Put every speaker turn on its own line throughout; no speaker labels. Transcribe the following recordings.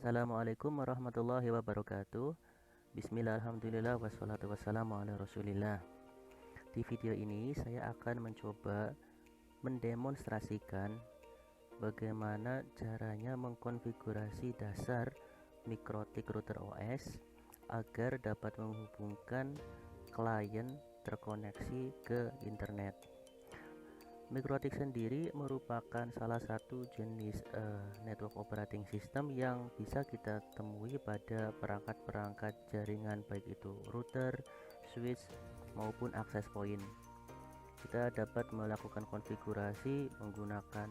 Assalamualaikum warahmatullahi wabarakatuh. Bismillah, alhamdulillah, wassalatu wassalamu ala rasulillah. Di video ini saya akan mencoba mendemonstrasikan bagaimana caranya mengkonfigurasi dasar mikrotik router OS agar dapat menghubungkan klien terkoneksi ke internet. Mikrotik sendiri merupakan salah satu jenis network operating system yang bisa kita temui pada perangkat-perangkat jaringan, baik itu router, switch, maupun access point. Kita dapat melakukan konfigurasi menggunakan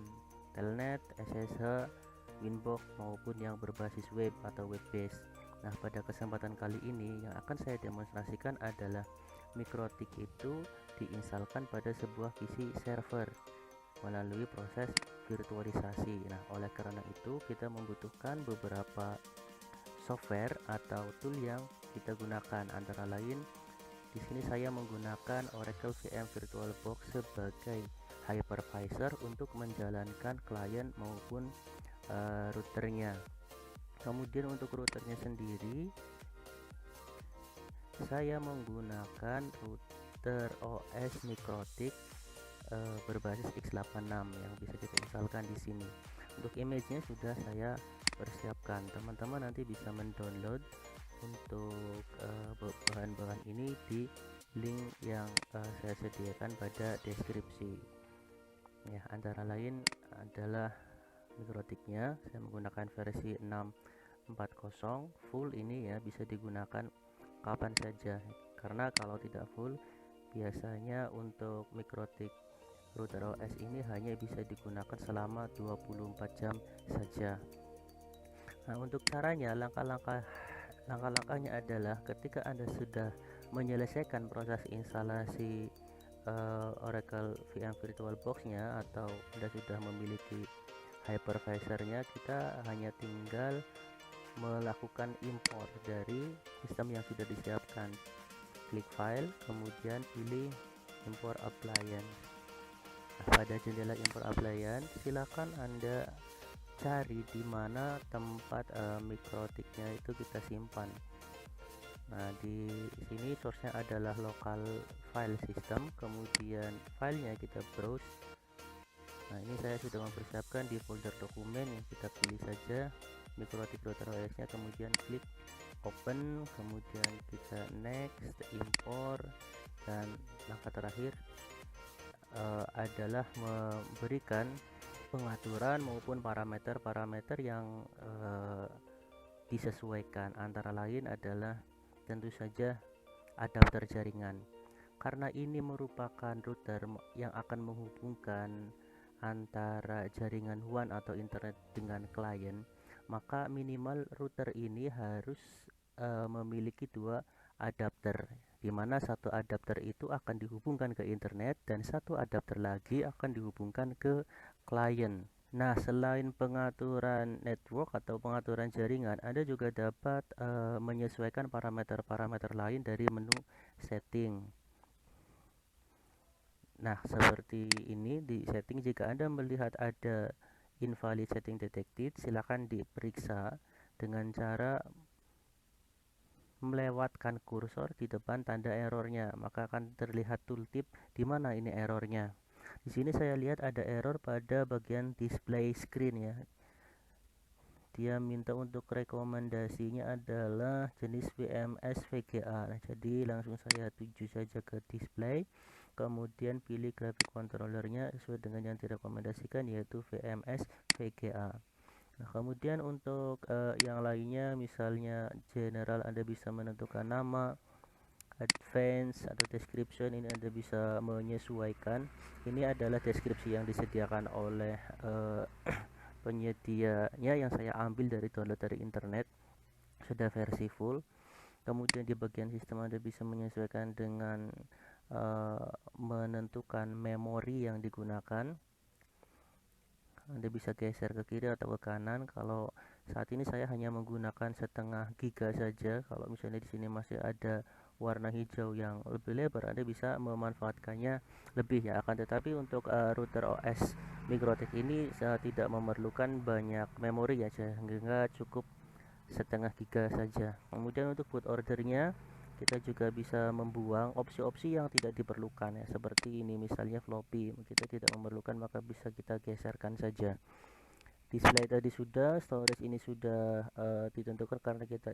telnet, SSH, Winbox, maupun yang berbasis web atau web based. Nah, pada kesempatan kali ini yang akan saya demonstrasikan adalah mikrotik itu diinstalkan pada sebuah PC server melalui proses virtualisasi. Nah, oleh karena itu kita membutuhkan beberapa software atau tool yang kita gunakan, antara lain di sini saya menggunakan Oracle VM VirtualBox sebagai hypervisor untuk menjalankan klien maupun routernya. Kemudian untuk routernya sendiri saya menggunakan router OS Mikrotik berbasis x86 yang bisa kita instalkan di sini. Untuk image-nya sudah saya persiapkan. Teman-teman nanti bisa mendownload untuk bahan-bahan ini di link yang saya sediakan pada deskripsi. Ya, antara lain adalah mikrotiknya. Saya menggunakan versi 6.4.0 full ini ya, bisa digunakan kapan saja, karena kalau tidak full biasanya untuk mikrotik router OS ini hanya bisa digunakan selama 24 jam saja. Nah, untuk caranya, langkah-langkahnya adalah ketika Anda sudah menyelesaikan proses instalasi Oracle VM VirtualBox-nya atau Anda sudah memiliki hypervisor-nya, kita hanya tinggal melakukan import dari sistem yang sudah disiapkan. Klik file, kemudian pilih import appliance. Nah, pada jendela import appliance silakan Anda cari di mana tempat mikrotiknya itu kita simpan. Nah, di sini source-nya adalah local file system, kemudian filenya kita browse. Nah, ini saya sudah mempersiapkan di folder dokumen, yang kita pilih saja mikrotik router OS-nya, kemudian klik open, kemudian kita next, import, dan langkah terakhir adalah memberikan pengaturan maupun parameter-parameter yang disesuaikan, antara lain adalah tentu saja adapter jaringan, karena ini merupakan router yang akan menghubungkan antara jaringan WAN atau internet dengan klien, maka minimal router ini harus memiliki dua adapter, di mana satu adapter itu akan dihubungkan ke internet dan satu adapter lagi akan dihubungkan ke klien. Nah, selain pengaturan network atau pengaturan jaringan, Anda juga dapat menyesuaikan parameter-parameter lain dari menu setting. Nah, seperti ini di setting, jika Anda melihat ada invalid setting detected, silakan diperiksa dengan cara melewatkan kursor di depan tanda errornya, maka akan terlihat tooltip di mana ini errornya. Di sini saya lihat ada error pada bagian display screen ya. Dia minta untuk rekomendasinya adalah jenis VMS VGA. Nah, jadi langsung saya tuju saja ke display, kemudian pilih graphic controllernya sesuai dengan yang direkomendasikan, yaitu VMS VGA. Nah, kemudian untuk yang lainnya, misalnya general, Anda bisa menentukan nama, advance atau description, ini Anda bisa menyesuaikan. Ini adalah deskripsi yang disediakan oleh penyedianya, yang saya ambil dari download dari internet, sudah versi full. Kemudian di bagian sistem Anda bisa menyesuaikan dengan menentukan memori yang digunakan. Anda bisa geser ke kiri atau ke kanan. Kalau saat ini saya hanya menggunakan setengah giga saja. Kalau misalnya di sini masih ada warna hijau yang lebih lebar, Anda bisa memanfaatkannya lebih ya. Akan tetapi untuk router OS Mikrotik ini tidak memerlukan banyak memori ya, sehingga cukup setengah giga saja. Kemudian untuk boot ordernya kita juga bisa membuang opsi-opsi yang tidak diperlukan ya, seperti ini misalnya floppy kita tidak memerlukan, maka bisa kita geserkan saja. Display tadi sudah, storage ini sudah ditentukan karena kita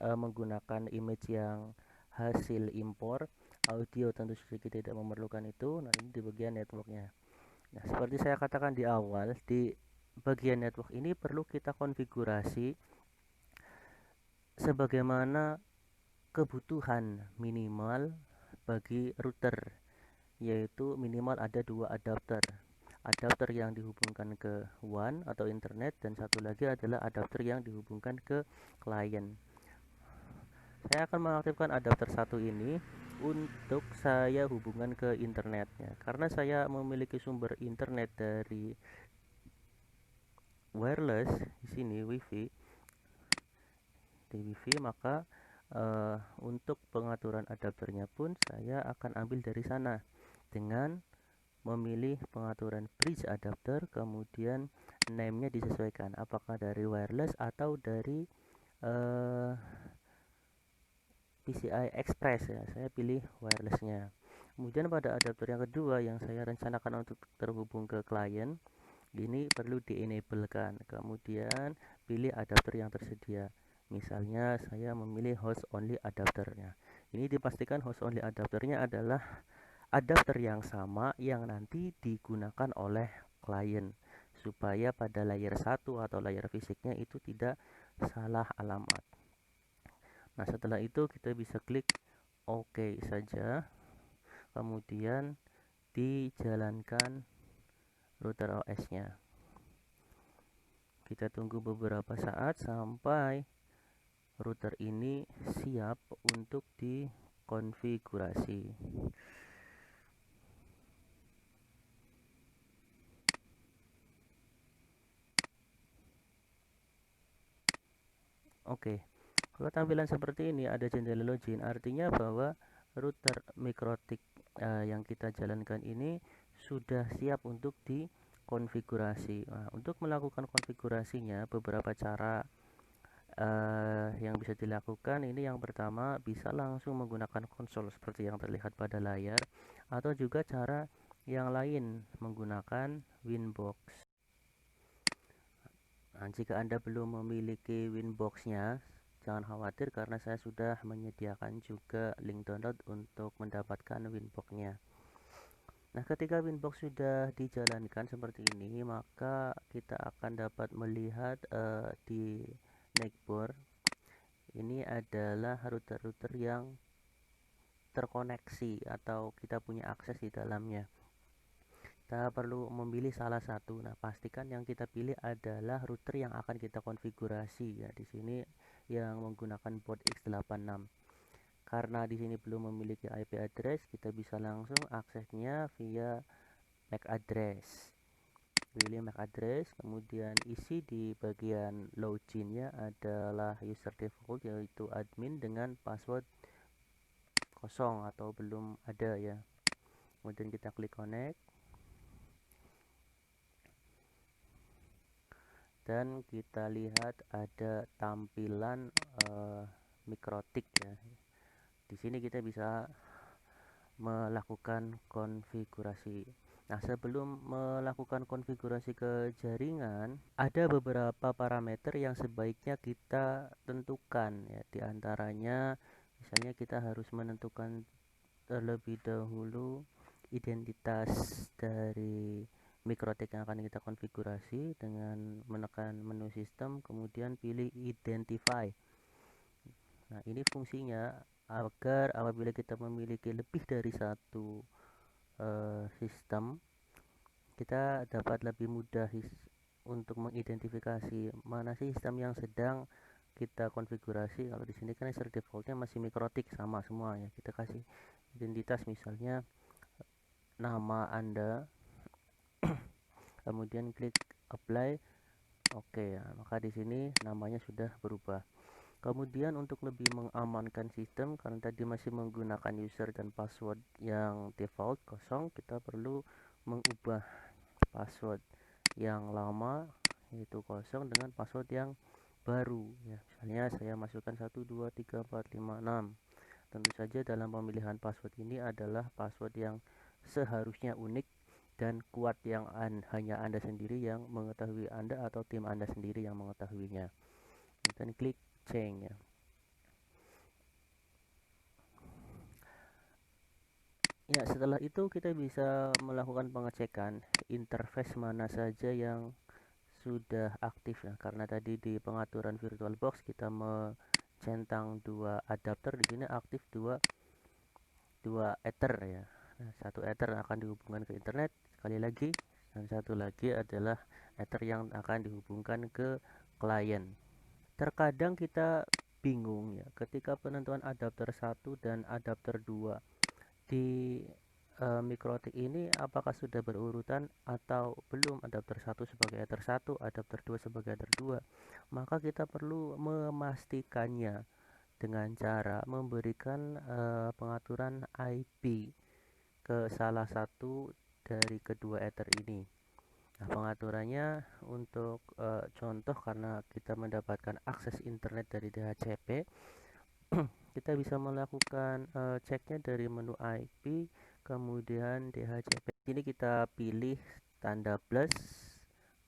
menggunakan image yang hasil impor. Audio tentu saja kita tidak memerlukan itu. Nah, ini di bagian networknya. Nah, seperti saya katakan di awal, di bagian network ini perlu kita konfigurasi sebagaimana kebutuhan minimal bagi router, yaitu minimal ada dua adapter yang dihubungkan ke WAN atau internet, dan satu lagi adalah adapter yang dihubungkan ke klien. Saya akan mengaktifkan adapter satu ini untuk saya hubungan ke internetnya, karena saya memiliki sumber internet dari wireless di sini WiFi, maka untuk pengaturan adapternya pun saya akan ambil dari sana dengan memilih pengaturan bridge adapter, kemudian name-nya disesuaikan apakah dari wireless atau dari PCI Express ya. Saya pilih wirelessnya. Kemudian pada adapter yang kedua yang saya rencanakan untuk terhubung ke klien, ini perlu di-enablekan. Kemudian pilih adapter yang tersedia. Misalnya saya memilih host only adapternya. Ini dipastikan host only adapternya adalah adapter yang sama yang nanti digunakan oleh klien, supaya pada layer 1 atau layer fisiknya itu tidak salah alamat. Nah, setelah itu kita bisa klik OK saja, kemudian dijalankan router OS-nya. Kita tunggu beberapa saat sampai router ini siap untuk dikonfigurasi. Oke, kalau tampilan seperti ini ada jendela login, artinya bahwa router Mikrotik yang kita jalankan ini sudah siap untuk dikonfigurasi. Nah, untuk melakukan konfigurasinya beberapa cara yang bisa dilakukan. Ini yang pertama, bisa langsung menggunakan konsol seperti yang terlihat pada layar, atau juga cara yang lain menggunakan Winbox. Nah, jika Anda belum memiliki Winbox-nya, jangan khawatir karena saya sudah menyediakan juga link download untuk mendapatkan Winbox-nya. Nah, ketika Winbox sudah dijalankan seperti ini, maka kita akan dapat melihat di Netboard ini adalah router-router yang terkoneksi atau kita punya akses di dalamnya. Kita perlu memilih salah satu. Nah, pastikan yang kita pilih adalah router yang akan kita konfigurasi ya. Di sini yang menggunakan port X86. Karena di sini belum memiliki IP address, kita bisa langsung aksesnya via MAC address. Pilih MAC address, kemudian isi di bagian loginnya adalah user default yaitu admin dengan password kosong atau belum ada ya. Kemudian kita klik connect dan kita lihat ada tampilan Mikrotik ya. Di sini kita bisa melakukan konfigurasi. Nah, sebelum melakukan konfigurasi ke jaringan, ada beberapa parameter yang sebaiknya kita tentukan ya. Di antaranya misalnya kita harus menentukan terlebih dahulu identitas dari Mikrotik yang akan kita konfigurasi dengan menekan menu sistem, kemudian pilih identify. Nah, ini fungsinya agar apabila kita memiliki lebih dari satu sistem, kita dapat lebih mudah untuk mengidentifikasi mana sih sistem yang sedang kita konfigurasi. Kalau di sini kan user defaultnya masih Mikrotik sama semua ya. Kita kasih identitas misalnya nama Anda, kemudian klik apply. Oke ya, maka di sini namanya sudah berubah. Kemudian untuk lebih mengamankan sistem, karena tadi masih menggunakan user dan password yang default kosong, kita perlu mengubah password yang lama yaitu kosong dengan password yang baru ya. Misalnya saya masukkan 1 2 3 4 5 6. Tentu saja dalam pemilihan password ini adalah password yang seharusnya unik dan kuat, yang hanya Anda sendiri yang mengetahui, Anda atau tim Anda sendiri yang mengetahuinya. Dan klik change ya. Ya, setelah itu kita bisa melakukan pengecekan interface mana saja yang sudah aktif ya, karena tadi di pengaturan VirtualBox kita centang dua adapter, di sini aktif dua ether ya. Nah, satu ether akan dihubungkan ke internet sekali lagi, dan satu lagi adalah ether yang akan dihubungkan ke klien. Terkadang kita bingung ya ketika penentuan adapter 1 dan adapter 2 di mikrotik ini, apakah sudah berurutan atau belum, adapter 1 sebagai ether 1, adapter 2 sebagai ether 2. Maka kita perlu memastikannya dengan cara memberikan pengaturan IP ke salah satu dari kedua ether ini. Nah, pengaturannya untuk contoh, karena kita mendapatkan akses internet dari DHCP, kita bisa melakukan ceknya dari menu IP, kemudian DHCP. Ini kita pilih tanda plus,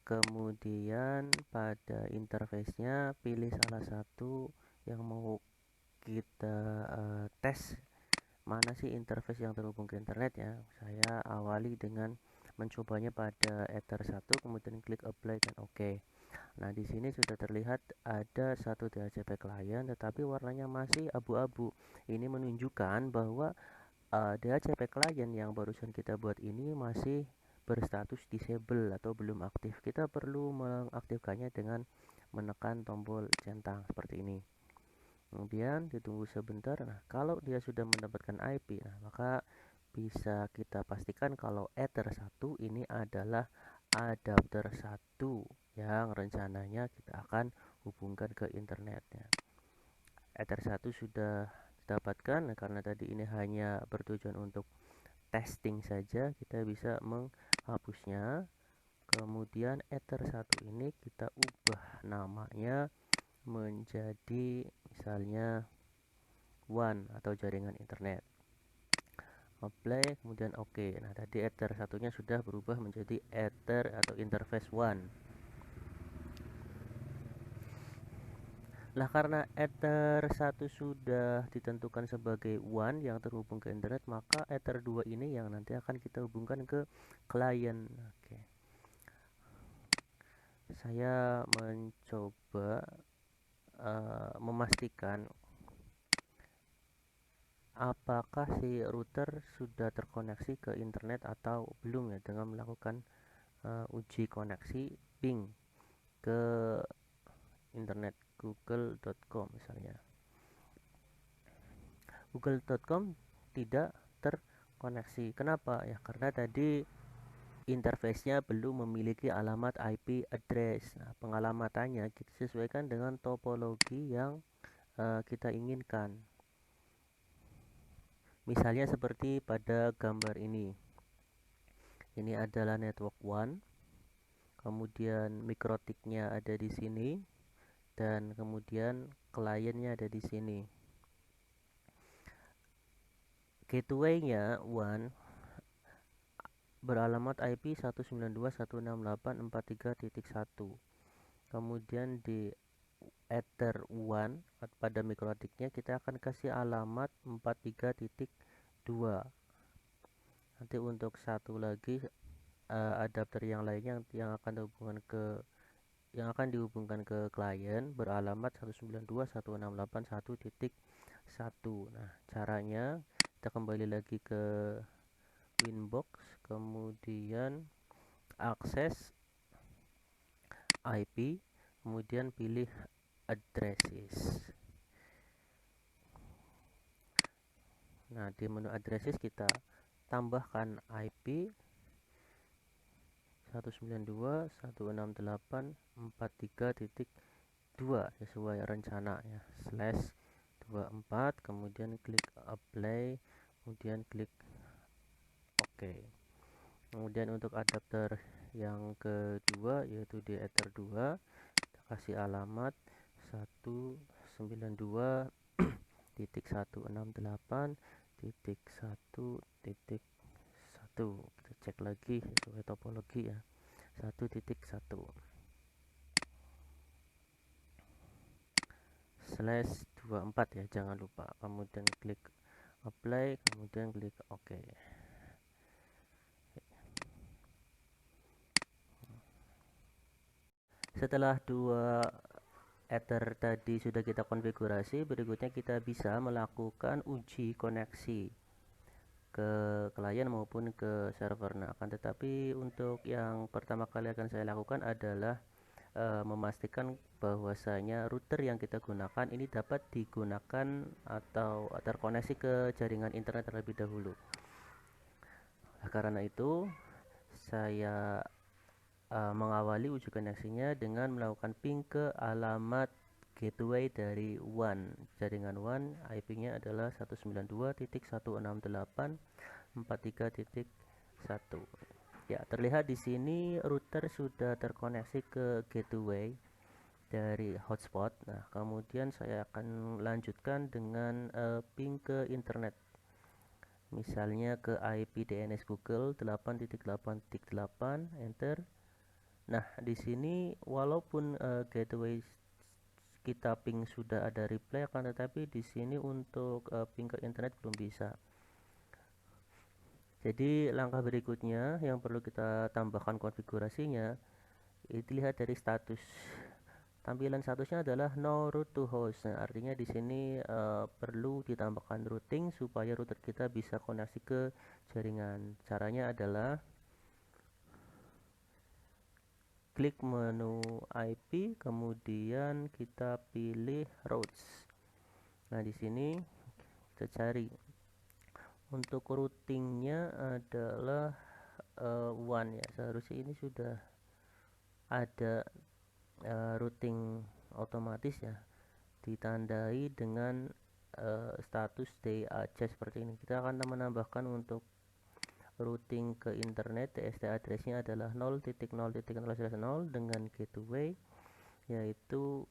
kemudian pada interface-nya pilih salah satu yang mau kita tes, mana sih interface yang terhubung ke internet ya. Saya awali dengan mencobanya pada ether 1, kemudian klik apply dan oke. Nah, di sini sudah terlihat ada satu DHCP klien tetapi warnanya masih abu-abu. Ini menunjukkan bahwa DHCP klien yang barusan kita buat ini masih berstatus disable atau belum aktif. Kita perlu mengaktifkannya dengan menekan tombol centang seperti ini. Kemudian ditunggu sebentar. Nah, kalau dia sudah mendapatkan IP, nah, maka bisa kita pastikan kalau ether 1 ini adalah adapter 1 yang rencananya kita akan hubungkan ke internetnya. Ether 1 sudah didapatkan. Nah, karena tadi ini hanya bertujuan untuk testing saja, kita bisa menghapusnya. Kemudian ether 1 ini kita ubah namanya menjadi misalnya WAN atau jaringan internet. Apply, kemudian oke. Nah, tadi ether satunya sudah berubah menjadi ether atau interface WAN. Nah, karena ether 1 sudah ditentukan sebagai WAN yang terhubung ke internet, maka ether 2 ini yang nanti akan kita hubungkan ke klien. Oke. Saya mencoba memastikan apakah si router sudah terkoneksi ke internet atau belum ya, dengan melakukan uji koneksi ping ke internet google.com misalnya. Google.com tidak terkoneksi. Kenapa? Ya karena tadi interface-nya belum memiliki alamat IP address. Nah, pengalamannya kita sesuaikan dengan topologi yang kita inginkan. Misalnya seperti pada gambar ini. Ini adalah network 1. Kemudian mikrotiknya ada di sini dan kemudian kliennya ada di sini. Gateway-nya 1 beralamat IP 192.168.43.1. Kemudian di ether 1 pada mikrotiknya kita akan kasih alamat 43.2. Nanti untuk satu lagi adapter yang lainnya yang akan dihubungkan ke klien beralamat 192.168.1.1. Nah, caranya kita kembali lagi ke Winbox, kemudian akses IP, kemudian pilih addresses. Nah, di menu addresses kita tambahkan IP 192.168.43.2 sesuai rencana ya, /24, kemudian klik apply, kemudian klik OK. Kemudian untuk adapter yang kedua yaitu di ether 2, kita kasih alamat 192.168.1.1. Kita cek lagi sesuai topologi ya, 1.1/24 ya, jangan lupa. Kemudian klik apply, kemudian klik OK. Setelah dua Ether tadi sudah kita konfigurasi, berikutnya kita bisa melakukan uji koneksi ke klien maupun ke server. Nah, akan tetapi untuk yang pertama kali akan saya lakukan adalah memastikan bahwasanya router yang kita gunakan ini dapat digunakan atau terkoneksi ke jaringan internet terlebih dahulu. Nah, karena itu saya mengawali uji koneksinya dengan melakukan ping ke alamat gateway dari WAN. Jaringan WAN IP-nya adalah 192.168.43.1. Ya, terlihat di sini router sudah terkoneksi ke gateway dari hotspot. Nah, kemudian saya akan lanjutkan dengan ping ke internet. Misalnya ke IP DNS Google 8.8.8, enter. Nah, di sini walaupun gateway kita ping sudah ada reply, akan tetapi di sini untuk ping ke internet belum bisa. Jadi langkah berikutnya yang perlu kita tambahkan konfigurasinya, dilihat dari status. Tampilan statusnya adalah no route to host. Nah, artinya di sini perlu ditambahkan routing supaya router kita bisa koneksi ke jaringan. Caranya adalah klik menu IP, kemudian kita pilih routes. Nah, di sini kita cari untuk routingnya adalah one ya. Seharusnya ini sudah ada routing otomatis ya, ditandai dengan status DAC seperti ini. Kita akan menambahkan untuk routing ke internet, TST address-nya adalah 0.0.0/0 dengan gateway yaitu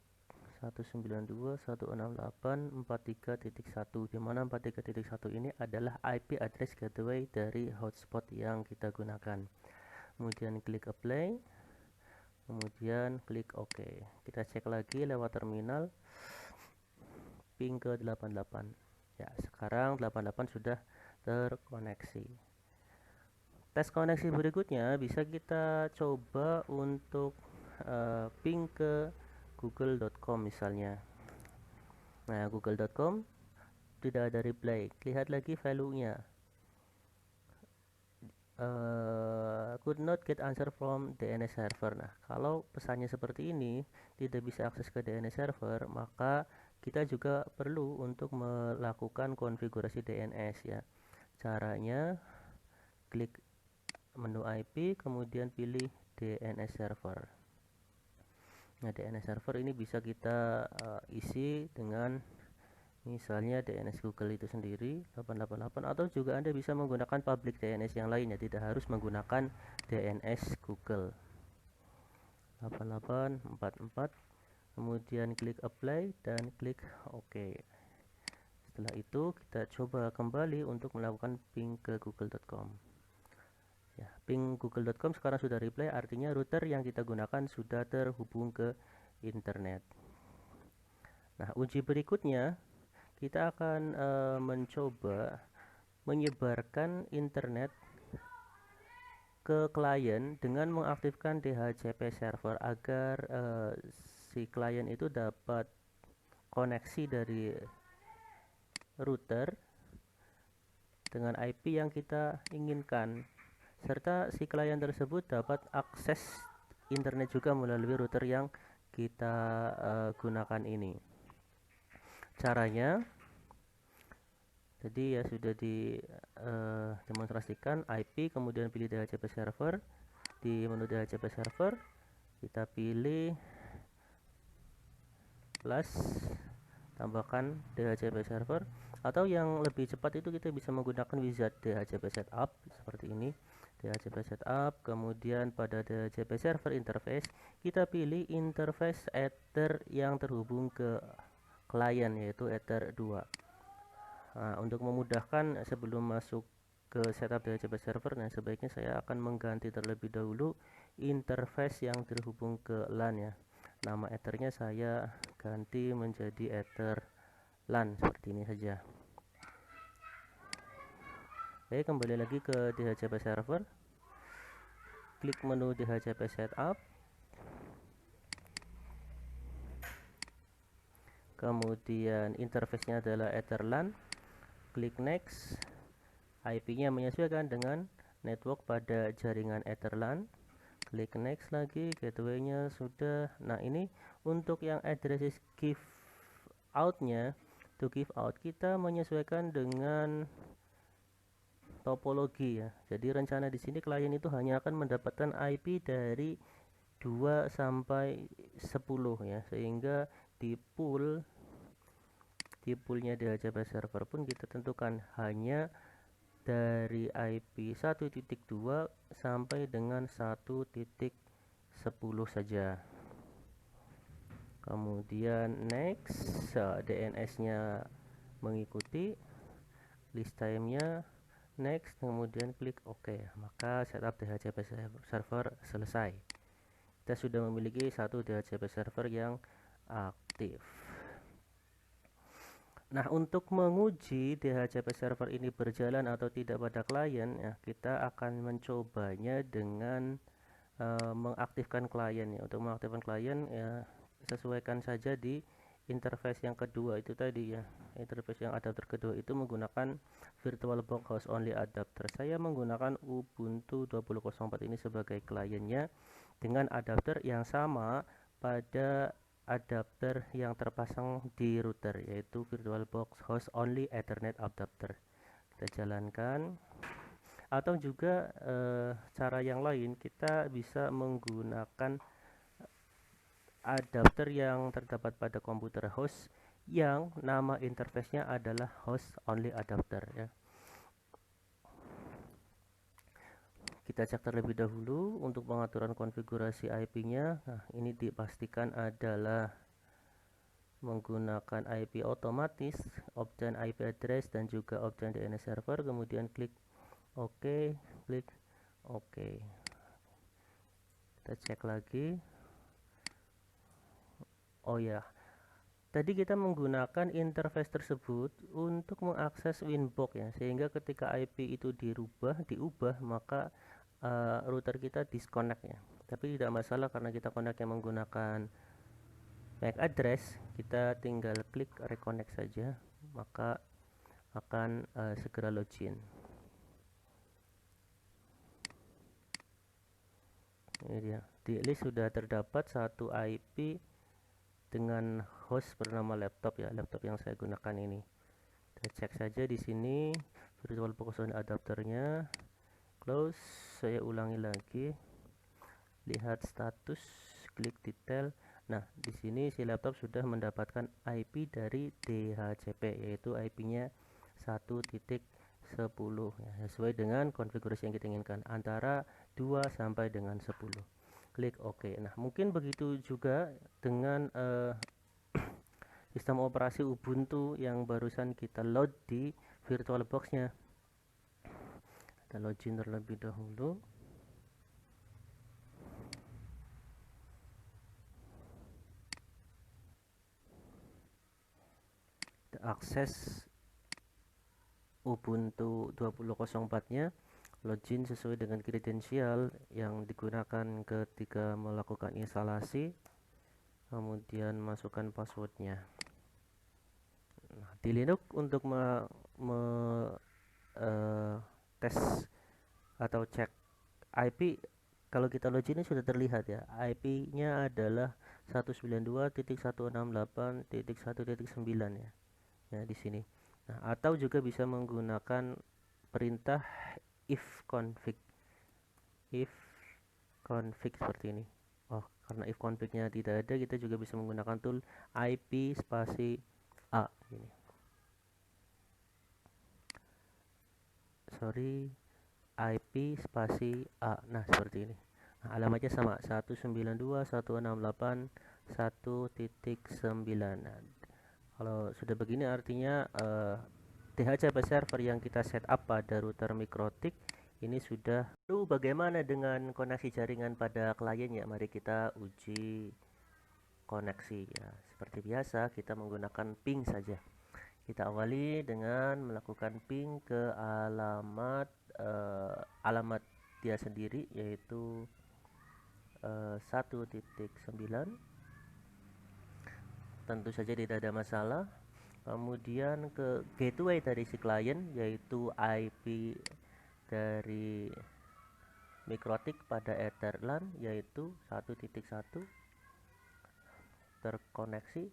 192.168.43.1, di mana 43.1 ini adalah IP address gateway dari hotspot yang kita gunakan. Kemudian klik apply, kemudian klik OK. Kita cek lagi lewat terminal ping ke 88. Ya, sekarang 88 sudah terkoneksi. Tes koneksi berikutnya bisa kita coba untuk ping ke google.com misalnya. Nah, google.com tidak ada reply. Lihat lagi value-nya. Could not get answer from DNS server. Nah, kalau pesannya seperti ini, tidak bisa akses ke DNS server, maka kita juga perlu untuk melakukan konfigurasi DNS ya. Caranya klik menu IP, kemudian pilih DNS server. Nah, DNS server ini bisa kita isi dengan misalnya DNS Google itu sendiri 888, atau juga Anda bisa menggunakan public DNS yang lainnya, tidak harus menggunakan DNS Google 8844. Kemudian klik apply dan klik OK. Setelah itu kita coba kembali untuk melakukan ping ke google.com. Ya, ping google.com sekarang sudah reply, artinya router yang kita gunakan sudah terhubung ke internet. Nah, uji berikutnya kita akan mencoba menyebarkan internet ke klien dengan mengaktifkan DHCP server agar si klien itu dapat koneksi dari router dengan IP yang kita inginkan, serta si klien tersebut dapat akses internet juga melalui router yang kita gunakan ini. Caranya jadi ya sudah demonstrasikan IP, kemudian pilih DHCP server. Di menu DHCP server kita pilih plus, tambahkan DHCP server, atau yang lebih cepat itu kita bisa menggunakan wizard DHCP setup seperti ini. DHCP setup, kemudian pada DHCP server interface kita pilih interface Ether yang terhubung ke klien, yaitu Ether 2. Nah, untuk memudahkan sebelum masuk ke setup DHCP server, nah sebaiknya saya akan mengganti terlebih dahulu interface yang terhubung ke LAN ya. Nama Ethernya saya ganti menjadi Ether LAN seperti ini saja. Oke, kembali lagi ke DHCP server, klik menu DHCP setup, kemudian interface-nya adalah Ether LAN, klik next, IP-nya menyesuaikan dengan network pada jaringan Ether LAN, klik next lagi, gateway-nya sudah. Nah, ini untuk yang address give out-nya, to give out kita menyesuaikan dengan topologi ya. Jadi rencana di sini klien itu hanya akan mendapatkan IP dari 2 sampai 10 ya, sehingga di poolnya DHCP server pun kita tentukan hanya dari IP 1.2 sampai dengan 1.10 saja. Kemudian next, DNS-nya mengikuti, list time-nya next, kemudian klik OK. Maka setup DHCP server selesai. Kita sudah memiliki satu DHCP server yang aktif. Nah, untuk menguji DHCP server ini berjalan atau tidak pada klien ya, kita akan mencobanya dengan mengaktifkan klien ya. Untuk mengaktifkan klien ya, sesuaikan saja di interface yang kedua itu tadi ya. Interface yang adapter kedua itu menggunakan VirtualBox host only adapter. Saya menggunakan Ubuntu 20.04 ini sebagai kliennya dengan adapter yang sama pada adapter yang terpasang di router, yaitu VirtualBox host only Ethernet adapter. Kita jalankan. Atau juga cara yang lain, kita bisa menggunakan adapter yang terdapat pada komputer host yang nama interface-nya adalah host only adapter ya. Kita cek terlebih dahulu untuk pengaturan konfigurasi IP-nya. Nah, ini dipastikan adalah menggunakan IP otomatis, option IP address dan juga option DNS server, kemudian klik OK, klik OK. Kita cek lagi. Oh ya, tadi kita menggunakan interface tersebut untuk mengakses Winbox ya, sehingga ketika IP itu diubah maka router kita disconnect ya. Tapi tidak masalah karena kita connectnya menggunakan MAC address, kita tinggal klik reconnect saja, maka akan segera login. Ini dia, di list sudah terdapat satu IP dengan host bernama laptop ya, laptop yang saya gunakan ini. Kita cek saja di sini VirtualBox adapternya, close. Saya ulangi lagi, lihat status, klik detail. Nah, di sini si laptop sudah mendapatkan IP dari DHCP, yaitu IP-nya 1.10 ya, sesuai dengan konfigurasi yang kita inginkan, antara 2 sampai dengan 10. Klik OK. Nah, mungkin begitu juga dengan sistem operasi Ubuntu yang barusan kita load di VirtualBox-nya. Kita login terlebih dahulu. Kita akses Ubuntu 20.04-nya, login sesuai dengan kredensial yang digunakan ketika melakukan instalasi, kemudian masukkan passwordnya. Nah, di Linux untuk tes atau cek IP, kalau kita login ini sudah terlihat ya, IP-nya adalah 192.168.1.9 ya. Ya, di sini. Nah, atau juga bisa menggunakan perintah ifconfig seperti ini. Oh, karena ifconfig-nya tidak ada, kita juga bisa menggunakan tool IP spasi A ini. Sorry, IP spasi A. Nah, seperti ini. Nah, alamatnya sama 192.168.1.9. Nah, kalau sudah begini artinya DHCP server yang kita setup pada router Mikrotik ini sudah. Lalu bagaimana dengan koneksi jaringan pada kliennya? Mari kita uji koneksi ya. Seperti biasa kita menggunakan ping saja. Kita awali dengan melakukan ping ke alamat dia sendiri, yaitu 1.9. Tentu saja tidak ada masalah. Kemudian ke gateway dari si klien, yaitu IP dari Mikrotik pada Etherlan, yaitu 1.1 terkoneksi.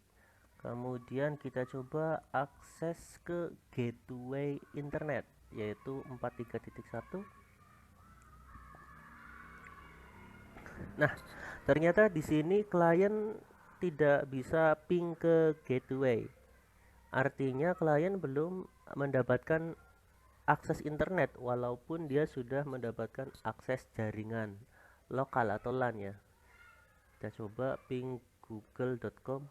Kemudian kita coba akses ke gateway internet, yaitu 43.1. Nah, ternyata di sini klien tidak bisa ping ke gateway. Artinya klien belum mendapatkan akses internet walaupun dia sudah mendapatkan akses jaringan lokal atau LAN ya. Kita coba ping google.com.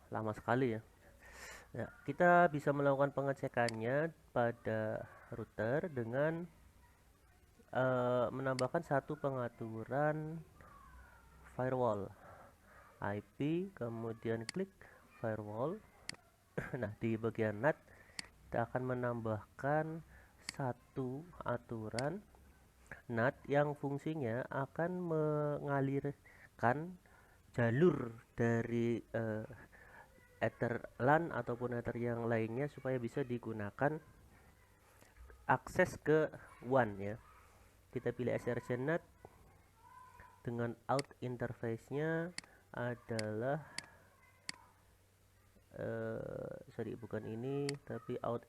Lama sekali ya. Ya, kita bisa melakukan pengecekannya pada router dengan menambahkan satu pengaturan firewall IP, kemudian klik firewall. Nah, di bagian NAT kita akan menambahkan satu aturan NAT yang fungsinya akan mengalirkan jalur dari Ether LAN ataupun Ether yang lainnya supaya bisa digunakan akses ke WAN ya. Kita pilih SRC NAT dengan out interface-nya adalah sorry, bukan ini, tapi out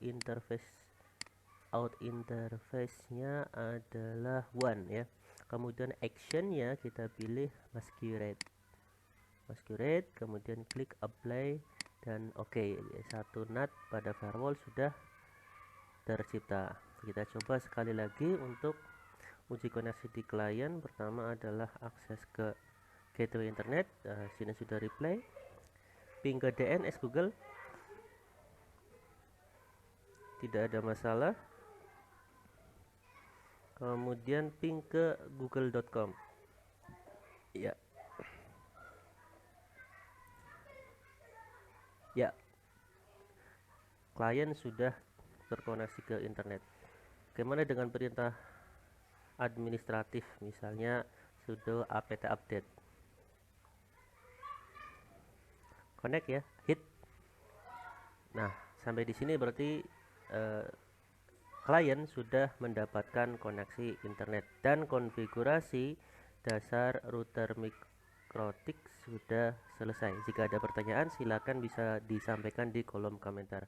interface-nya adalah WAN ya. Kemudian action-nya kita pilih masquerade, kemudian klik apply dan oke. Satu NAT pada firewall sudah tercipta. Kita coba sekali lagi untuk uji koneksi di klien. Pertama adalah akses ke gateway internet. Sini sudah replay. Ping ke DNS Google, tidak ada masalah. Kemudian ping ke google.com. Ya. Ya. Klien sudah terkoneksi ke internet. Bagaimana dengan perintah administratif, misalnya sudo apt update. Connect ya, hit. Nah, sampai di sini berarti klien sudah mendapatkan koneksi internet dan konfigurasi dasar router Mikrotik sudah selesai. Jika ada pertanyaan silakan bisa disampaikan di kolom komentar.